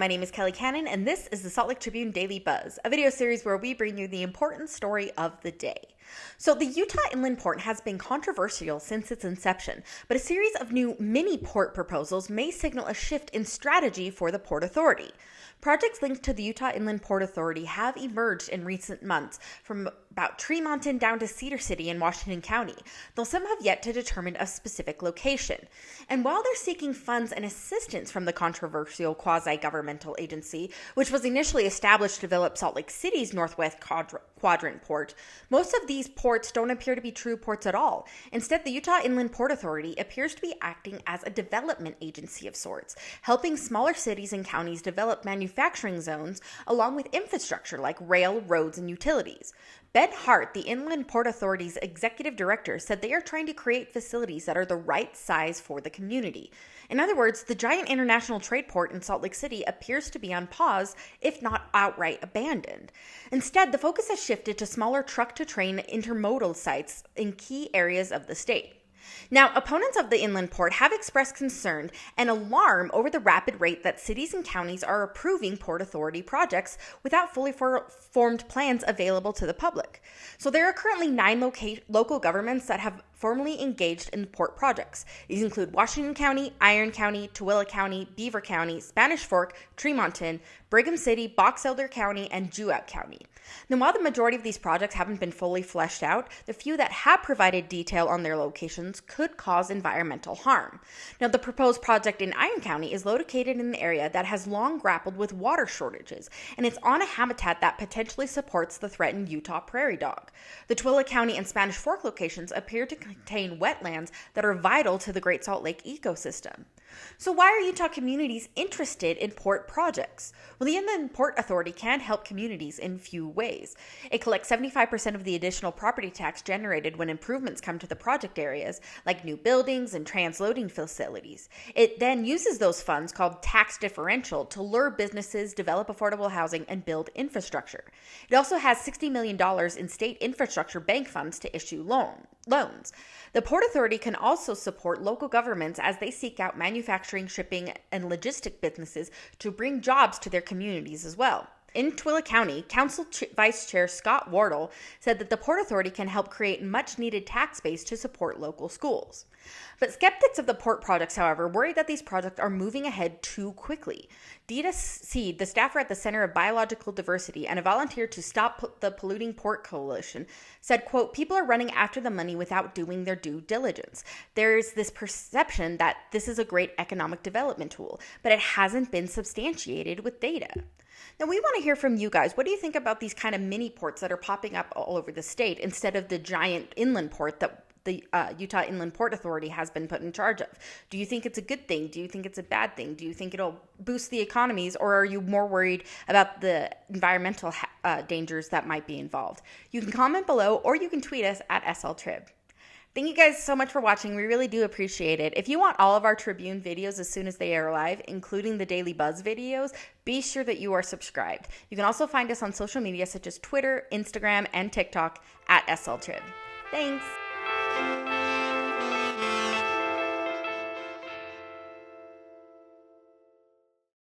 my name is Kelly Cannon, and this is the Salt Lake Tribune Daily Buzz, a video series where we bring you the important story of the day. So the Utah Inland Port has been controversial since its inception, but a series of new mini port proposals may signal a shift in strategy for the Port Authority. Projects linked to the Utah Inland Port Authority have emerged in recent months, from about Tremont down to Cedar City in Washington County, though some have yet to determine a specific location. And while they're seeking funds and assistance from the controversial quasi-governmental agency, which was initially established to develop Salt Lake City's Northwest Quadrant port, most of these ports don't appear to be true ports at all. Instead, the Utah Inland Port Authority appears to be acting as a development agency of sorts, helping smaller cities and counties develop manufacturing zones along with infrastructure like rail, roads, and utilities. Ben Hart, the Inland Port Authority's executive director, said they are trying to create facilities that are the right size for the community. In other words, the giant international trade port in Salt Lake City appears to be on pause, if not outright abandoned. Instead, the focus has shifted to smaller truck-to-train intermodal sites in key areas of the state. Now, opponents of the inland port have expressed concern and alarm over the rapid rate that cities and counties are approving Port Authority projects without fully formed plans available to the public. So there are currently 9 local governments that have formally engaged in port projects. These include Washington County, Iron County, Tooele County, Beaver County, Spanish Fork, Tremonton, Brigham City, Box Elder County, and Juab County. Now, while the majority of these projects haven't been fully fleshed out, the few that have provided detail on their locations could cause environmental harm. Now, the proposed project in Iron County is located in an area that has long grappled with water shortages, and it's on a habitat that potentially supports the threatened Utah prairie dog. The Tooele County and Spanish Fork locations appear to contain wetlands that are vital to the Great Salt Lake ecosystem. So why are Utah communities interested in port projects? Well, the Inland Port Authority can help communities in few ways. It collects 75% of the additional property tax generated when improvements come to the project areas, like new buildings and transloading facilities. It then uses those funds, called tax differential, to lure businesses, develop affordable housing, and build infrastructure. It also has $60 million in state infrastructure bank funds to issue loans. The Port Authority can also support local governments as they seek out manufacturing, shipping, and logistic businesses to bring jobs to their communities as well. In Tooele County, Council Vice Chair Scott Wardle said that the Port Authority can help create much-needed tax base to support local schools. But skeptics of the port projects, however, worry that these projects are moving ahead too quickly. Dita Seed, the staffer at the Center of Biological Diversity and a volunteer to Stop the Polluting Port Coalition, said, quote, "People are running after the money without doing their due diligence. There's this perception that this is a great economic development tool, but it hasn't been substantiated with data." Now, we want to hear from you guys. What do you think about these kind of mini ports that are popping up all over the state instead of the giant inland port that the Utah Inland Port Authority has been put in charge of? Do you think it's a good thing? Do you think it's a bad thing? Do you think it'll boost the economies, or are you more worried about the environmental dangers that might be involved? You can comment below, or you can tweet us at SLTrib. Thank you guys so much for watching. We really do appreciate it. If you want all of our Tribune videos as soon as they are live, including the Daily Buzz videos, be sure that you are subscribed. You can also find us on social media such as Twitter, Instagram, and TikTok at SLTrib. Thanks!